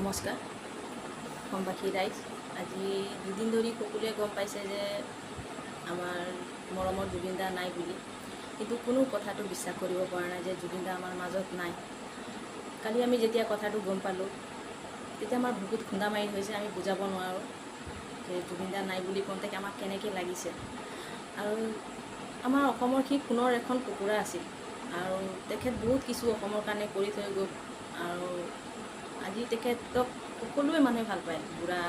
নমস্কাৰ অসমবাসী ৰাইজ। আজি দুদিন ধৰি সকলোৱে গম পাইছে যে আমাৰ মৰমৰ জুবিন দা নাই বুলি, কিন্তু কোনো কথাটো বিশ্বাস কৰিব পৰা নাই যে জুবিন দা আমাৰ মাজত নাই। কালি আমি যেতিয়া কথাটো গম পালোঁ তেতিয়া আমাৰ বুকুত খুন্দা মাৰি হৈছে। আমি বুজাব নোৱাৰোঁ যে জুবিন দা নাই বুলি কওঁতে আমাক কেনেকৈ লাগিছে। আৰু আমাৰ অসমৰ সি সোণৰ এখন টুকুৰা আছিল আৰু তেখেত বহুত কিছু অসমৰ কাৰণে কৰি থৈ গ'ল। আৰু আজি তেখেতক সকলোৱে মানুহে ভাল পায়। বুঢ়া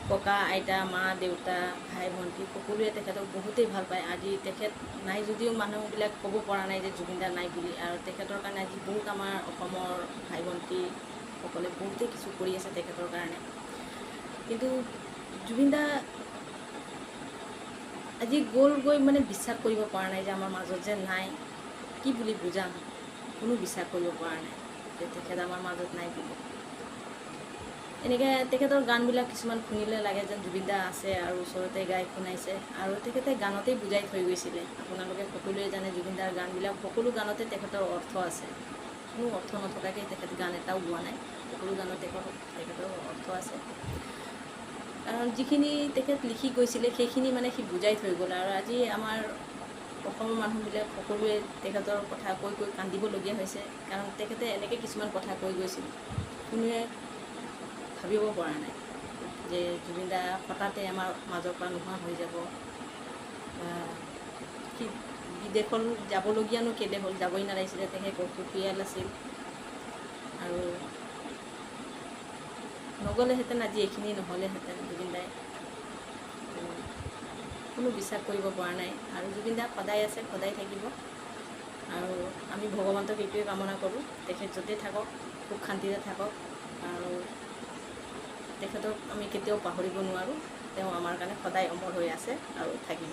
ককা আইতা মা দেউতা ভাই ভণ্টি সকলোৱে তেখেতক বহুতেই ভাল পায়। আজি তেখেত নাই যদিও মানুহবিলাক ক'ব পৰা নাই যে জুবিন দা নাই বুলি। আৰু তেখেতৰ কাৰণে আজি বহুত আমাৰ অসমৰ ভাই ভণ্টিসকলে বহুতেই কিছু কৰি আছে তেখেতৰ কাৰণে। কিন্তু জুবিন দা আজি গ'লগৈ মানে বিশ্বাস কৰিব পৰা নাই যে আমাৰ মাজত যে নাই। কি বুলি বুজাম, কোনো বিশ্বাস কৰিব পৰা নাই যে তেখেত আমাৰ মাজত নাই বুলি। এনেকৈ তেখেতৰ গানবিলাক কিছুমান শুনিলে লাগে যেন জুবিন দা আছে আৰু ওচৰতে গাই শুনাইছে। আৰু তেখেতে গানতেই বুজাই থৈ গৈছিলে। আপোনালোকে সকলোৱে জানে জুবিন দাৰ গানবিলাক সকলো গানতে তেখেতৰ অৰ্থ আছে। কোনো অৰ্থ নথকাকৈ তেখেত গান এটাও গোৱা নাই। সকলো গানত তেখেতৰ অৰ্থ আছে। কাৰণ যিখিনি তেখেত লিখি গৈছিলে সেইখিনি মানে সি বুজাই থৈ গ'ল। আৰু আজি আমাৰ অসমৰ মানুহবিলাক সকলোৱে তেখেতৰ কথা কৈ কৈ কান্দিবলগীয়া হৈছে। কাৰণ তেখেতে এনেকৈ কিছুমান কথা কৈ গৈছিল, কোনোৱে ভাবিব পৰা নাই যে জুবিন দা হঠাতে আমাৰ মাজৰ পৰা নোহোৱা হৈ যাব। বা সি বিদেশত যাবলগীয়ানো কেলৈ হ'ল, যাবই নালাগিছিলে। তেখেত অসুখীয়াল আছিল আৰু নগ'লেহেঁতেন আজি এইখিনি নহ'লেহেঁতেন জুবিন দাই। কোনো বিশ্বাস কৰিব পৰা নাই। আৰু জুবিন দা সদায় আছে, সদায় থাকিব। আৰু আমি ভগৱন্তক এইটোৱে কামনা কৰোঁ, তেখেত য'তেই থাকক সুখ শান্তিৰে থাকক। আৰু তেখেতক আমি কেতিয়াও পাহৰিব নোৱাৰোঁ। তেওঁ আমাৰ কাৰণে সদায় অমৰ হৈ আছে আৰু থাকিব।